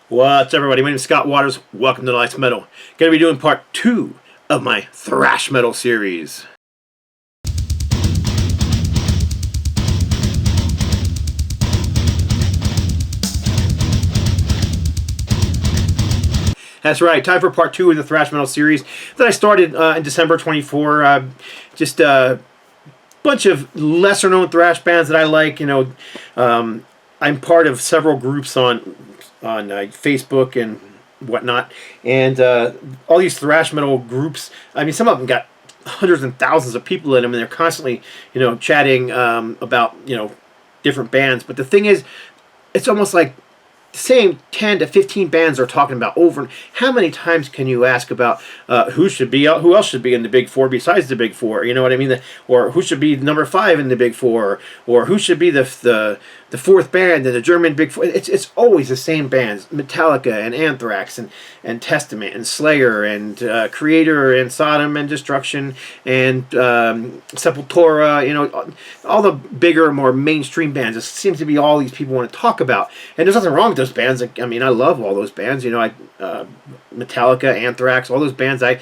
What's up, everybody? My name is Scott Waters. Welcome to Lights Metal. Going to be doing part 2 of my thrash metal series. That's right, time for part 2 of the thrash metal series that I started in December 24. Just a bunch of lesser known thrash bands that I like. I'm part of several groups on Facebook and whatnot, and all these thrash metal groups. I mean, some of them got hundreds and thousands of people in them, and they're constantly, chatting about different bands. But the thing is, it's almost like the same 10 to 15 bands are talking about over. And how many times can you ask about who else should be in the big four besides the big four? You know what I mean? Or who should be number 5 in the big four? Or who should be the fourth band in the German big four? It's always the same bands: Metallica and Anthrax and Testament and Slayer and Kreator and Sodom and Destruction and Sepultura. All the bigger, more mainstream bands. It seems to be all these people want to talk about, and there's nothing wrong with those bands. I mean, I love all those bands. Metallica, Anthrax, all those bands. I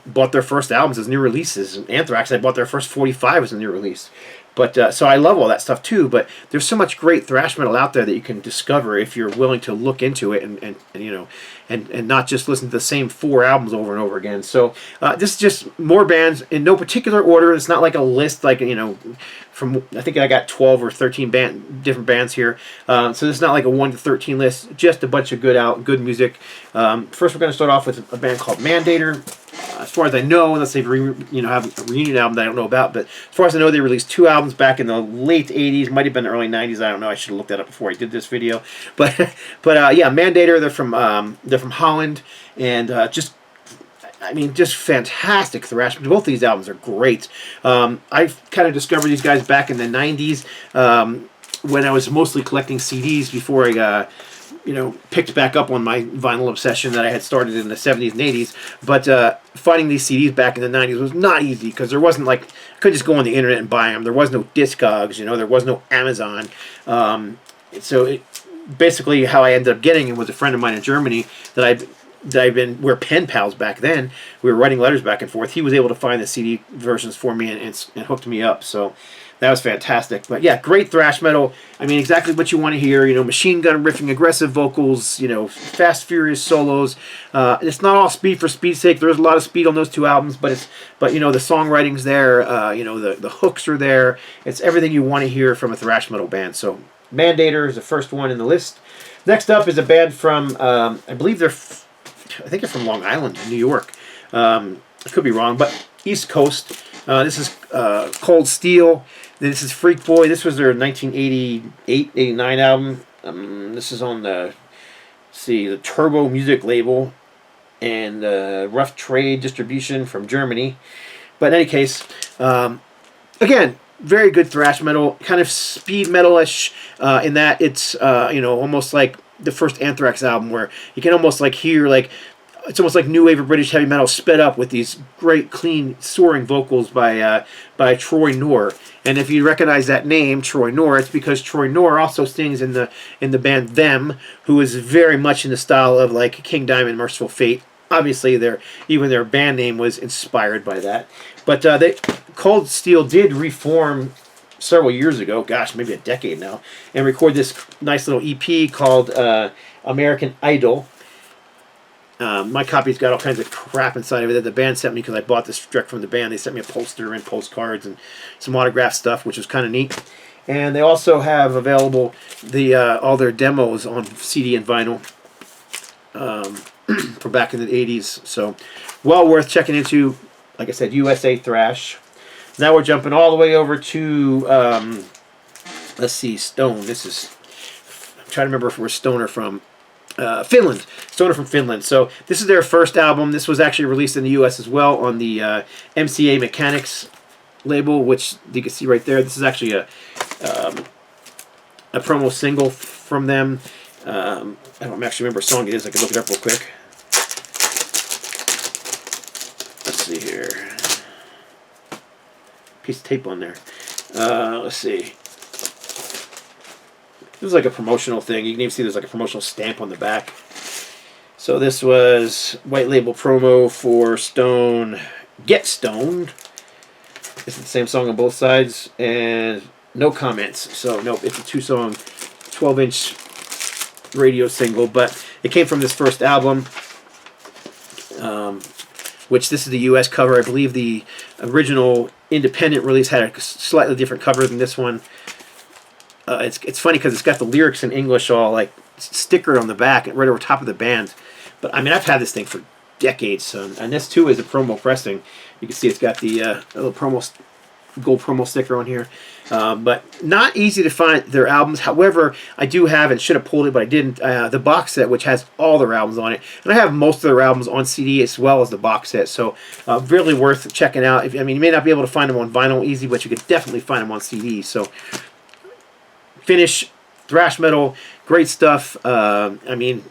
bought their first albums as new releases. Anthrax, I bought their first 45 as a new release. But so I love all that stuff too. But there's so much great thrash metal out there that you can discover if you're willing to look into it and not just listen to the same 4 albums over and over again. So this is just more bands in no particular order. It's not like a list from I think I got 12 or 13 different bands here. So this is not like a 1 to 13 list. Just a bunch of good music. First, we're going to start off with a band called Mandator. As far as I know, unless they've have a reunion album that I don't know about, but as far as I know, they released 2 albums back in the late 80s, might have been the early 90s. I don't know. I should have looked that up before I did this video. But yeah, Mandator. They're from Holland, and just fantastic thrash. Both these albums are great. I kind of discovered these guys back in the 90s when I was mostly collecting CDs before I picked back up on my vinyl obsession that I had started in the 70s and 80s. But finding these CDs back in the 90s was not easy because there wasn't I couldn't just go on the internet and buy them. There was no Discogs, there was no Amazon. So basically how I ended up getting it was a friend of mine in Germany we're pen pals back then. We were writing letters back and forth. He was able to find the CD versions for me and hooked me up. So that was fantastic. But yeah, great thrash metal. I mean, exactly what you want to hear. Machine gun riffing, aggressive vocals. Fast, furious solos. It's not all speed for speed's sake. There's a lot of speed on those 2 albums, but the songwriting's there. The hooks are there. It's everything you want to hear from a thrash metal band. So Mandator is the first one in the list. Next up is a band from I believe I think they're from Long Island, New York. I could be wrong, but East Coast. This is Cold Steel. This is Freak Boy. This was their 1988-89 album. This is on the Turbo Music label and Rough Trade distribution from Germany. But in any case, again, very good thrash metal, kind of speed metal-ish in that it's almost like the first Anthrax album, where you can almost hear it's almost like new wave of British heavy metal sped up with these great, clean, soaring vocals by Troy Knorr. And if you recognize that name, Troy Knorr, it's because Troy Knorr also sings in the band Them, who is very much in the style of King Diamond, Merciful Fate. Obviously, even their band name was inspired by that. But Cold Steel did reform several years ago, gosh, maybe a decade now, and record this nice little EP called American Idol. My copy's got all kinds of crap inside of it that the band sent me because I bought this direct from the band. They sent me a poster and postcards and some autographed stuff, which was kind of neat. And they also have available all their demos on CD and vinyl from back in the 80s. So well worth checking into. Like I said, USA Thrash. Now we're jumping all the way over to, let's see, Stone. I'm trying to remember if we're Stoner from Finland. Stoner from Finland. So this is their first album. This was actually released in the U.S. as well on the MCA Mechanics label, which you can see right there. This is actually a promo single from them. I don't actually remember what song it is. I can look it up real quick. Let's see here. Piece of tape on there. Let's see. This is like a promotional thing. You can even see there's like a promotional stamp on the back. So this was white label promo for Stone Get Stoned. It's the same song on both sides, and no comments. So nope, it's a 2-song, 12-inch radio single, but it came from this first album, which this is the U.S. cover. I believe the original independent release had a slightly different cover than this one. It's funny because it's got the lyrics in English all like stickered on the back and right over top of the band. But I mean, I've had this thing for decades, so, and this too is a promo pressing. You can see it's got the little gold promo sticker on here. But not easy to find their albums. However, I do have, and should have pulled it, but I didn't, the box set, which has all their albums on it. And I have most of their albums on CD as well as the box set. So really worth checking out. I mean, you may not be able to find them on vinyl easy, but you could definitely find them on CD. So Finnish thrash metal, great stuff. I mean,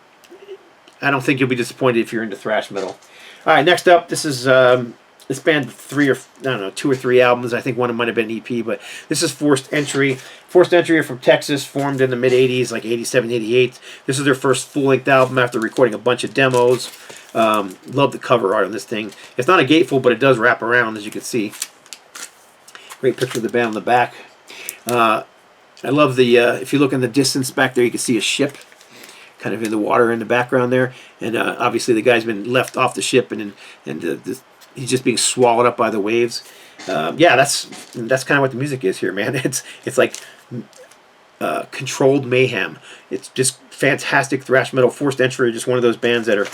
I don't think you'll be disappointed if you're into thrash metal. All right, next up, this is this band 2 or 3 albums. I think one of them might have been an EP, but this is Forced Entry. Forced Entry are from Texas, formed in the mid 80s, like 87, 88. This is their first full-length album after recording a bunch of demos. Love the cover art on this thing. It's not a gatefold, but it does wrap around, as you can see. Great picture of the band on the back. I love the, if you look in the distance back there, you can see a ship kind of in the water in the background there. And obviously the guy's been left off the ship, and he's just being swallowed up by the waves. Yeah, that's kind of what the music is here, man. It's like controlled mayhem. It's just fantastic thrash metal. Forced Entry are just one of those bands that are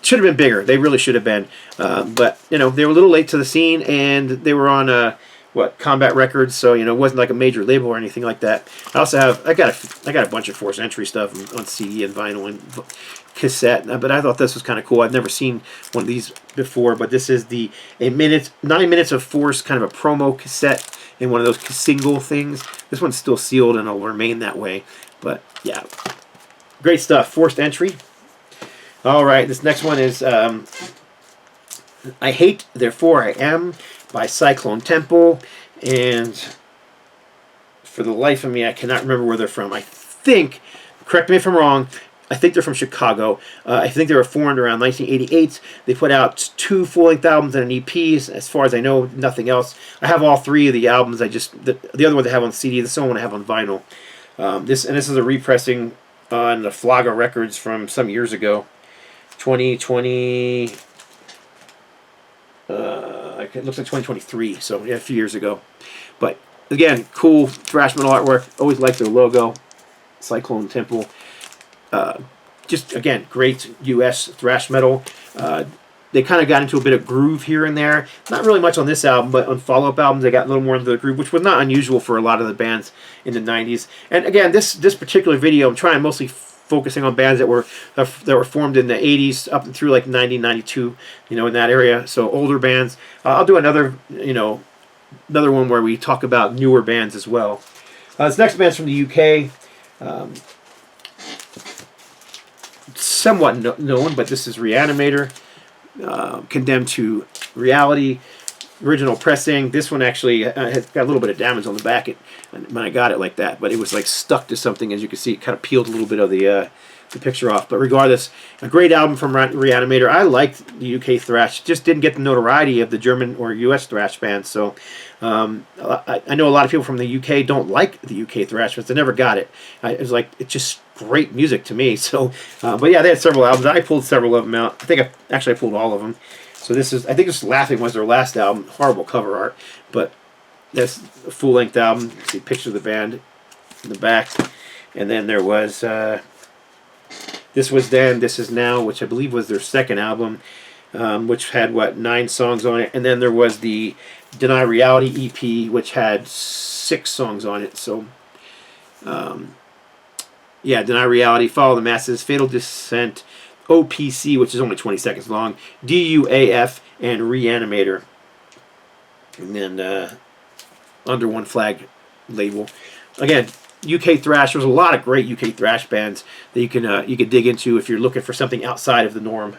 should have been bigger. They really should have been. But you know, they were a little late to the scene, and they were on Combat Records, so you know, it wasn't like a major label or anything like that. I also have I got a bunch of Forced Entry stuff on CD and vinyl and cassette, but I thought this was kind of cool. I've never seen one of these before, but this is 9 minutes of Force, kind of a promo cassette in one of those single things. This one's still sealed and it'll remain that way. But yeah, great stuff. Forced Entry. All right, this next one is I Hate, Therefore I Am by Cyclone Temple, and for the life of me, I cannot remember where they're from. I think, correct me if I'm wrong, I think they're from Chicago. I think they were formed around 1988. They put out 2 full-length albums and an EP. As far as I know, nothing else. I have all 3 of the albums. The other one they have on CD. This one I have on vinyl. This is a repressing on the Flaga Records from some years ago, 2020. It looks like 2023, so yeah, a few years ago. But again, cool thrash metal artwork. Always liked their logo, Cyclone Temple. Just again, great U.S. thrash metal. They kind of got into a bit of groove here and there. Not really much on this album, but on follow-up albums they got a little more into the groove, which was not unusual for a lot of the bands in the 90s. And again, this particular video, I'm trying mostly focusing on bands that were formed in the 80s up through like 90, 92, you know, in that area. So older bands. I'll do another one where we talk about newer bands as well. This next band's from the UK. Somewhat known, but this is Reanimator. Condemned to Reality. Original pressing. This one actually has got a little bit of damage on the back when I got it like that, but it was like stuck to something. As you can see, it kind of peeled a little bit of the picture off. But regardless, a great album from Reanimator. I liked the UK thrash, just didn't get the notoriety of the German or US thrash bands. So I know a lot of people from the UK don't like the UK thrash, but they never got it. It's just great music to me. So, but yeah, they had several albums. I pulled several of them out. I think I pulled all of them. So I think this Laughing was their last album. Horrible cover art, but that's a full-length album. You see pictures of the band in the back. And then there was, This Was Then, This Is Now, which I believe was their second album, which had, 9 songs on it. And then there was the Deny Reality EP, which had 6 songs on it. So, yeah, Deny Reality, Follow the Masses, Fatal Descent, OPC, which is only 20 seconds long, DUAF, and Reanimator. And then under One Flag label. Again, UK thrash. There's a lot of great UK thrash bands that you can dig into if you're looking for something outside of the norm.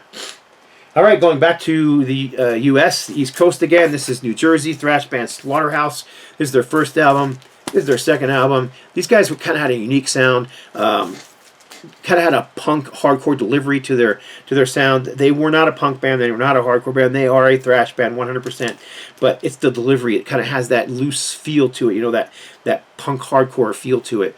All right, going back to the U.S., the East Coast again. This is New Jersey thrash band Slaughterhouse. This is their first album. This is their second album. These guys kind of had a unique sound. Kind of had a punk hardcore delivery to their sound. They were not a punk band. They were not a hardcore band. They are a thrash band, 100%. But it's the delivery. It kind of has that loose feel to it. You know, that punk hardcore feel to it.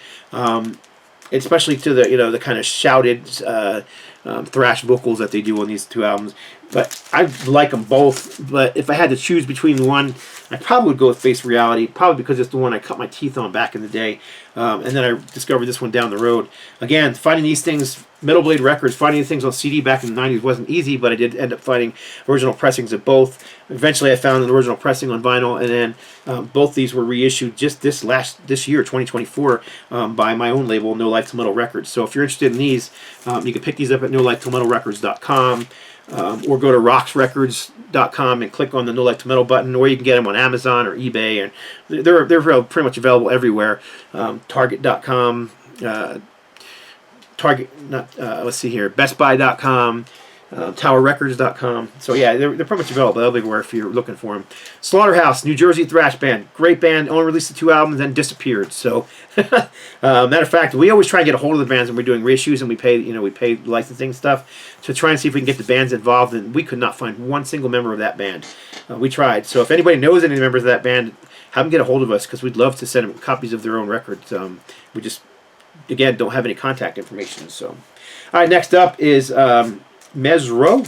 Especially to the the kind of shouted thrash vocals that they do on these two albums. But I like them both. But if I had to choose between one, I probably would go with Face Reality. Probably because it's the one I cut my teeth on back in the day. And then I discovered this one down the road. Again, finding these things, Metal Blade Records, finding these things on CD back in the 90s wasn't easy, but I did end up finding original pressings of both. Eventually I found an original pressing on vinyl, and then both these were reissued just this year, 2024, by my own label, No Life to Metal Records. So if you're interested in these, you can pick these up at NoLifeToMetalRecords.com. Or go to roxrecords.com and click on the No Life to Metal button, or you can get them on Amazon or eBay, and they're pretty much available everywhere. Target.com, let's see here, BestBuy.com, TowerRecords.com. So yeah, they're pretty much available everywhere if you're looking for them. Slaughterhouse, New Jersey thrash band, great band. Only released the 2 albums, then disappeared. So, matter of fact, we always try and get a hold of the bands when we're doing reissues, and we pay licensing stuff to try and see if we can get the bands involved. And we could not find one single member of that band. We tried. So if anybody knows any members of that band, have them get a hold of us, because we'd love to send them copies of their own records. We just, again, don't have any contact information. So, all right, next up is Mezzrow,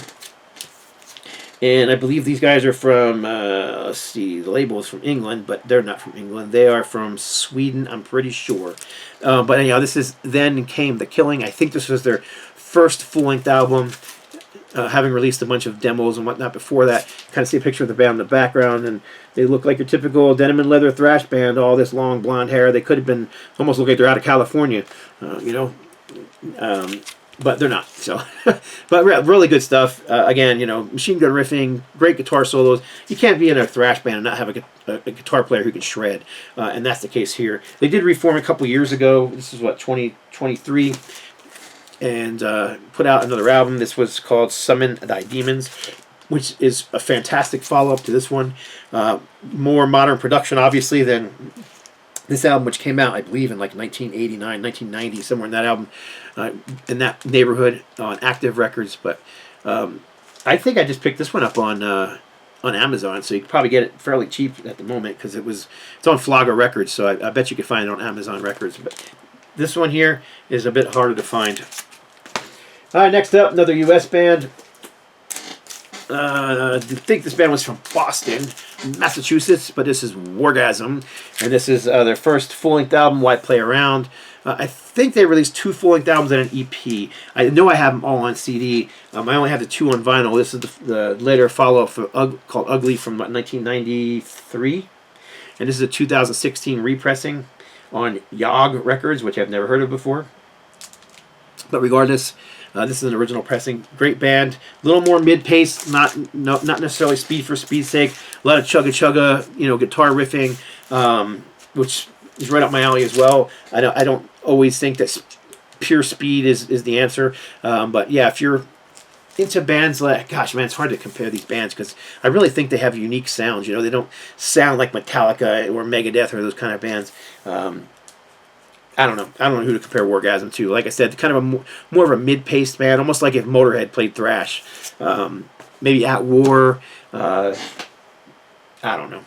and I believe these guys are from let's see, the label is from England, but they're not from England. They are from Sweden, I'm pretty sure. But anyhow, this is Then Came the Killing. I think this was their first full-length album, having released a bunch of demos and whatnot before that. Kind of see a picture of the band in the background, and they look like your typical denim and leather thrash band, all this long blonde hair. They could have been, almost look like they're out of California, but they're not. So, but really good stuff. Again, machine gun riffing, great guitar solos. You can't be in a thrash band and not have a guitar player who can shred, and that's the case here. They did reform a couple years ago. This is what, 2023, and put out another album. This was called Summon Thy Demons, which is a fantastic follow-up to this one. More modern production, obviously, than this album, which came out, I believe, in like 1989, 1990, somewhere in that album, in that neighborhood, on Active Records. But I think I just picked this one up on Amazon, so you could probably get it fairly cheap at the moment, because it's on Flogger Records, so I bet you could find it on Amazon Records. But this one here is a bit harder to find. All right, next up, another U.S. band. I think this band was from Boston, Massachusetts, but this is Wargasm, and this is their first full-length album, Why Play Around. I think they released 2 full-length albums and an EP. I know I have them all on CD. I only have the 2 on vinyl. This is the later follow-up called Ugly from 1993, and this is a 2016 repressing on Yog Records, which I've never heard of before. But regardless, this is an original pressing. Great band. A little more mid-pace, not necessarily speed for speed's sake. A lot of chugga-chugga, guitar riffing, which is right up my alley as well. I don't always think that pure speed is the answer. But yeah, if you're into bands like, gosh, man, it's hard to compare these bands, because I really think they have unique sounds. They don't sound like Metallica or Megadeth or those kind of bands. I don't know who to compare Wargasm to. Like I said, kind of more of a mid-paced band, almost like if Motorhead played thrash. Maybe At War. I don't know.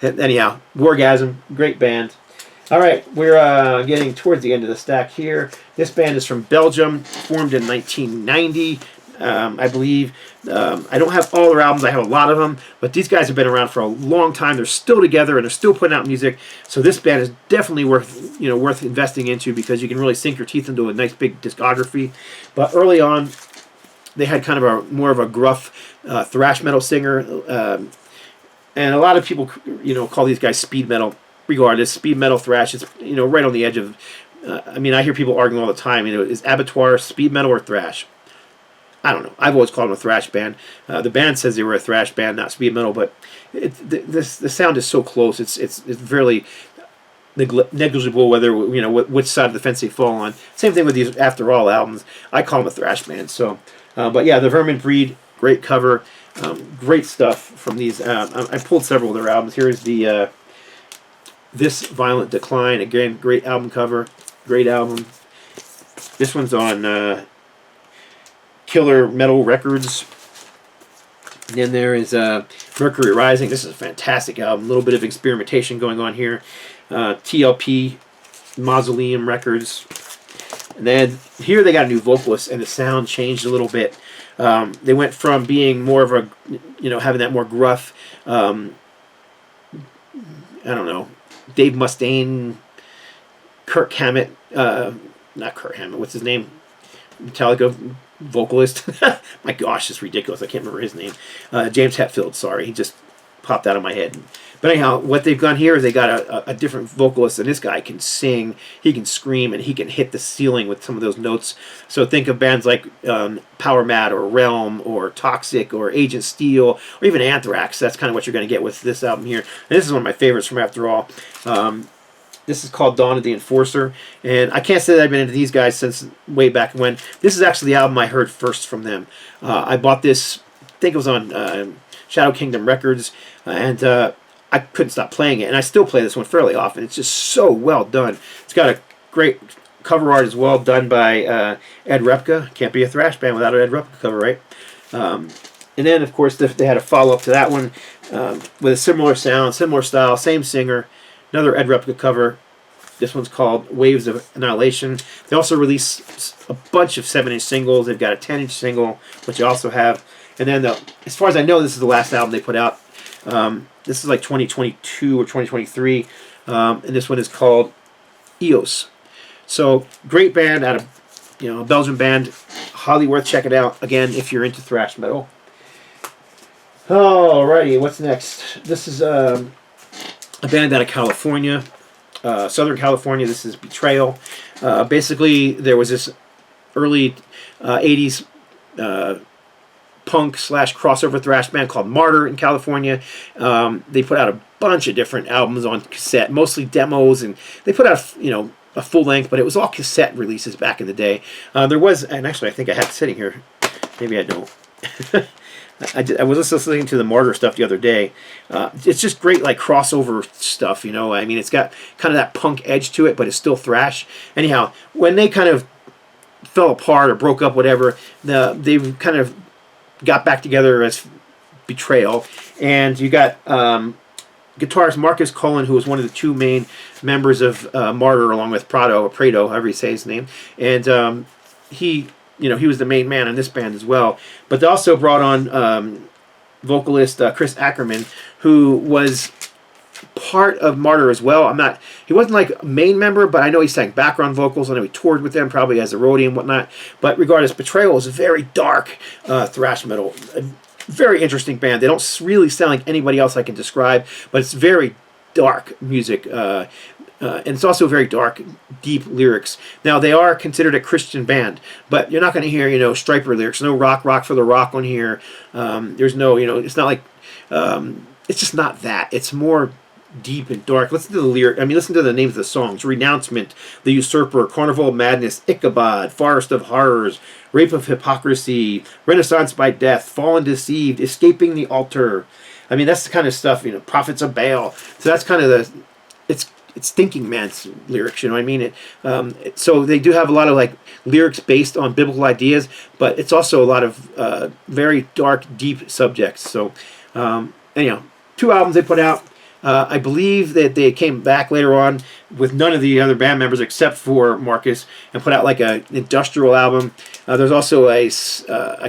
Anyhow, Wargasm, great band. All right, we're getting towards the end of the stack here. This band is from Belgium, formed in 1990. I believe. I don't have all their albums. I have a lot of them, but these guys have been around for a long time. They're still together and they're still putting out music. So this band is definitely worth investing into, because you can really sink your teeth into a nice big discography. But early on, they had kind of more of a gruff thrash metal singer, and a lot of people call these guys speed metal. Regardless, speed metal thrash is right on the edge of. I hear people arguing all the time. Is Abattoir speed metal or thrash? I don't know. I've always called them a thrash band. The band says they were a thrash band, not speed metal, but the sound is so close. It's very negligible whether which side of the fence they fall on. Same thing with these After All albums. I call them a thrash band. So, but yeah, the Vermin Breed, great cover, great stuff from these. I pulled several of their albums. Here's the This Violent Decline, again, great album cover, great album. This one's on Killer Metal Records. And then there is Mercury Rising. This is a fantastic album. A little bit of experimentation going on here. TLP, Mausoleum Records. And then here they got a new vocalist, and the sound changed a little bit. They went from being more of a, having that more gruff, I don't know, Dave Mustaine, Kirk Hammett, not Kirk Hammett, what's his name? Metallica vocalist. My gosh, it's ridiculous. I can't remember his name. James Hetfield, sorry. He just popped out of my head. But anyhow, what they've done here is they got a different vocalist, and this guy can sing, he can scream, and he can hit the ceiling with some of those notes. So think of bands like Power Mad or Realm or Toxic or Agent Steel or even Anthrax. That's kind of what you're going to get with this album here. And this is one of my favorites from After All. This is called Dawn of the Enforcer, and I can't say that I've been into these guys since way back when. This is actually the album I heard first from them. I bought this, I think it was on Shadow Kingdom Records, and I couldn't stop playing it, and I still play this one fairly often. It's just so well done. It's got a great cover art as well, done by Ed Repka. Can't be a thrash band without an Ed Repka cover, right? And then, of course, they had a follow-up to that one with a similar sound, similar style, same singer. Another Ed Repka cover. This one's called Waves of Annihilation. They also released a bunch of 7-inch singles. They've got a 10-inch single, which you also have. And then, as far as I know, this is the last album they put out. This is like 2022 or 2023. And this one is called EOS. So, great band out of, a Belgian band. Highly worth checking out, again, if you're into thrash metal. Alrighty, what's next? This is a band out of California, Southern California. This is Betrayal. Basically, there was this early 80s punk / crossover thrash band called Martyr in California. They put out a bunch of different albums on cassette, mostly demos, and they put out a full length, but it was all cassette releases back in the day. There was, and actually I think I have it sitting here. Maybe I don't. I was just listening to the Martyr stuff the other day. It's just great, like, crossover stuff, I mean, it's got kind of that punk edge to it, but it's still thrash. Anyhow, when they kind of fell apart or broke up, whatever, they kind of got back together as Betrayal. And you got guitarist Marcus Cullen, who was one of the two main members of Martyr, along with Prado, however you say his name. And he was the main man in this band as well. But they also brought on vocalist Chris Ackerman, who was part of Martyr as well. He wasn't like a main member, but I know he sang background vocals. I know he toured with them, probably as a roadie and whatnot. But regardless, Betrayal is a very dark thrash metal. A very interesting band. They don't really sound like anybody else I can describe, but it's very dark music. And it's also very dark, deep lyrics. Now, they are considered a Christian band, but you're not going to hear, Striper lyrics. No rock for the rock on here. There's no, it's not like, it's just not that. It's more deep and dark. Listen to the lyric. Listen to the names of the songs. Renouncement, The Usurper, Carnival of Madness, Ichabod, Forest of Horrors, Rape of Hypocrisy, Renaissance by Death, Fallen Deceived, Escaping the Altar. That's the kind of stuff, Prophets of Baal. So that's kind of it's Thinking Man's lyrics, so they do have a lot of like lyrics based on biblical ideas, but it's also a lot of very dark, deep subjects. So anyhow, 2 albums they put out. I believe that they came back later on with none of the other band members except for Marcus and put out like an industrial album. There's also I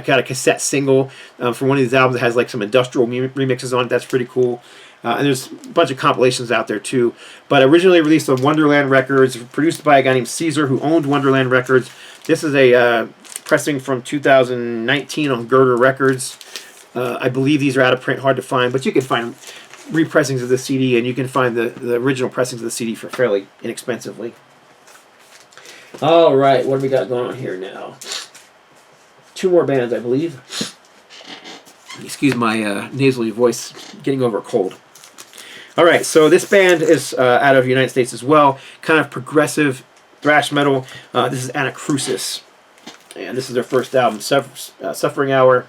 got a cassette single from one of these albums that has like some industrial remixes on it. That's pretty cool. And there's a bunch of compilations out there too. But originally released on Wonderland Records, produced by a guy named Caesar who owned Wonderland Records. This is a pressing from 2019 on Girder Records. I believe these are out of print, hard to find, but you can find repressings of the CD, and you can find the original pressings of the CD for fairly inexpensively. All right, what do we got going on here now? 2 more bands, I believe. Excuse my nasally voice, getting over a cold. All right, so this band is out of the United States as well, kind of progressive thrash metal. This is Anacrusis, and this is their first album, Suffering Hour.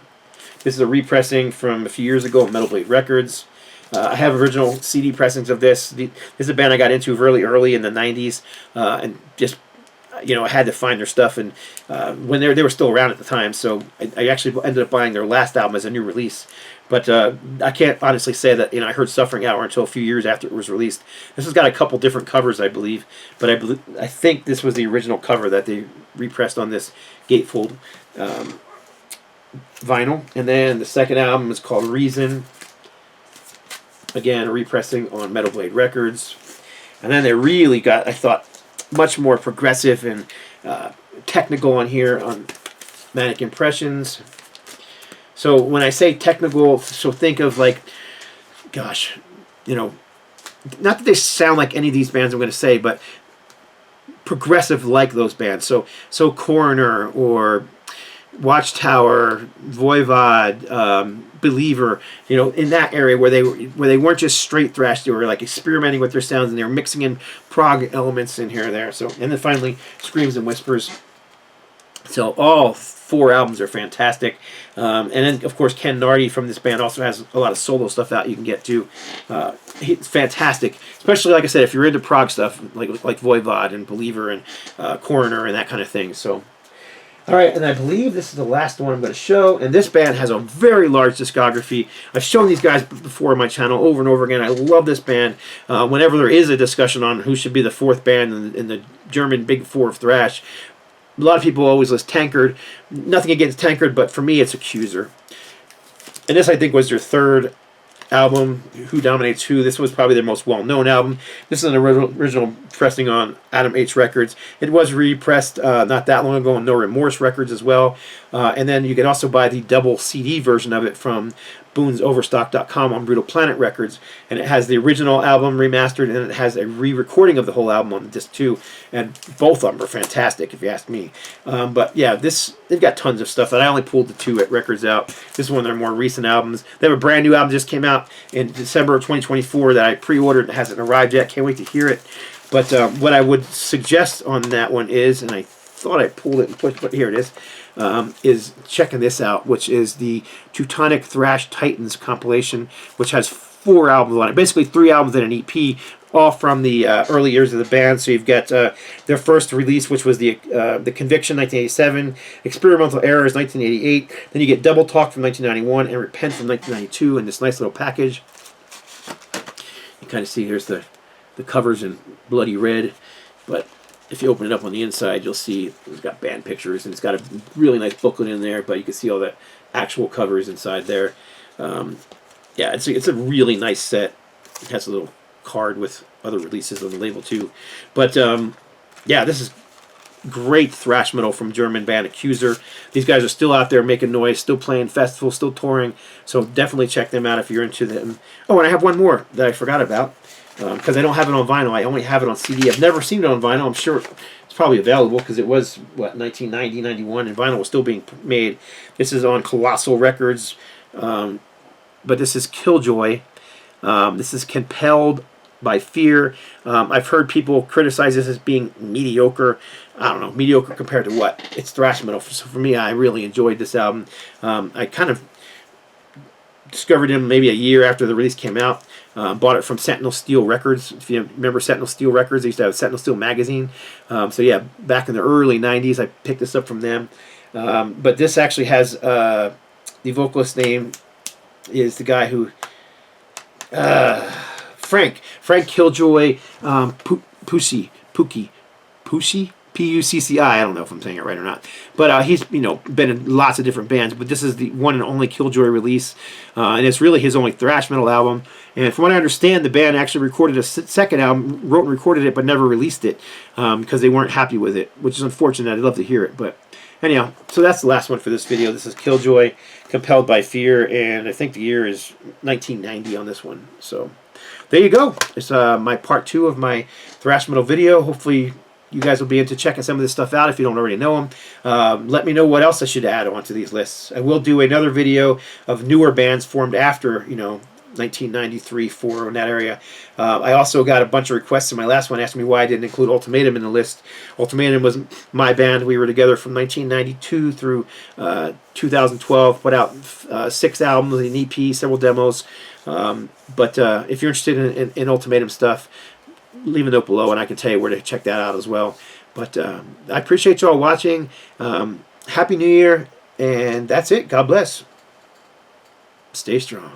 This is a repressing from a few years ago at Metal Blade Records. I have original CD pressings of this. This is a band I got into really early in the 90s, and just, I had to find their stuff, and when they were still around at the time, so I actually ended up buying their last album as a new release. But I can't honestly say that I heard Suffering Hour until a few years after it was released. This has got a couple different covers, I believe, but I think this was the original cover that they repressed on this gatefold vinyl. And then the second album is called Reason. Again, repressing on Metal Blade Records. And then they really got, I thought, much more progressive and technical on here on Manic Impressions. So when I say technical, so think of like, gosh, not that they sound like any of these bands I'm going to say, but progressive like those bands. So Coroner or Watchtower, Voivod, Believer, in that area where they weren't just straight thrash, they were like experimenting with their sounds, and they were mixing in prog elements in here and there. So, and then finally, Screams and Whispers. So all 4 albums are fantastic. And then, of course, Ken Nardi from this band also has a lot of solo stuff out you can get too. It's fantastic, especially, like I said, if you're into prog stuff, like Voivod and Believer and Coroner and that kind of thing. So, all right, and I believe this is the last one I'm going to show. And this band has a very large discography. I've shown these guys before on my channel over and over again. I love this band. Whenever there is a discussion on who should be the 4th band in the German Big Four of thrash, a lot of people always list Tankard. Nothing against Tankard, but for me, it's Accuser. And this, I think, was their 3rd album, Who Dominates Who. This was probably their most well-known album. This is an original pressing on Adam H. Records. It was repressed not that long ago on No Remorse Records as well. And then you can also buy the double CD version of it from boonsoverstock.com on Brutal Planet Records, and it has the original album remastered, and it has a re-recording of the whole album on disc 2, and both of them are fantastic if you ask me. But yeah, they've got tons of stuff that I only pulled the 2 at Records Out. This is one of their more recent albums. They have a brand new album just came out in December of 2024 that I pre-ordered and hasn't arrived yet. Can't wait to hear it. But what I would suggest on that one is, and I thought I pulled it and pushed, but here it is checking this out, which is the Teutonic Thrash Titans compilation, which has 4 albums on it. Basically 3 albums and an EP, all from the early years of the band. So you've got their first release, which was the Conviction, 1987, Experimental Errors, 1988. Then you get Double Talk from 1991 and Repent from 1992 in this nice little package. You kind of see here's the covers in bloody red, but if you open it up on the inside, you'll see it's got band pictures, and it's got a really nice booklet in there, but you can see all the actual covers inside there. Yeah, it's a really nice set. It has a little card with other releases on the label too. But yeah, this is great thrash metal from German band Accuser. These guys are still out there making noise, still playing festivals, still touring, so definitely check them out if you're into them. Oh, and I have one more that I forgot about. Because I don't have it on vinyl. I only have it on CD. I've never seen it on vinyl. I'm sure it's probably available because it was, 1990, 91, and vinyl was still being made. This is on Colossal Records, but this is Killjoy. This is Compelled by Fear. I've heard people criticize this as being mediocre. I don't know, mediocre compared to what? It's thrash metal. So for me, I really enjoyed this album. I kind of discovered him maybe a year after the release came out. Bought it from Sentinel Steel Records. If you remember Sentinel Steel Records, they used to have Sentinel Steel magazine. So yeah, back in the early 90s, I picked this up from them. But this actually has the vocalist name is the guy who Frank Killjoy Pucci Pucci. I don't know if I'm saying it right or not, but he's been in lots of different bands, but this is the one and only Killjoy release, and it's really his only thrash metal album. And from what I understand, the band actually recorded a second album, wrote and recorded it, but never released it because they weren't happy with it, which is unfortunate. I'd love to hear it, but anyhow, so that's the last one for this video. This is Killjoy, Compelled by Fear, and I think the year is 1990 on this one. So there you go. It's my part 2 of my thrash metal video. Hopefully you guys will be into checking some of this stuff out if you don't already know them. Let me know what else I should add onto these lists. I will do another video of newer bands formed after, 1993, 4 in that area. I also got a bunch of requests in my last one asking me why I didn't include Ultimatum in the list. Ultimatum was my band. We were together from 1992 through 2012. Put out 6 albums, an EP, several demos. But if you're interested in Ultimatum stuff, leave a note below and I can tell you where to check that out as well. But I appreciate you all watching. Happy New Year, and that's it. God bless. Stay strong.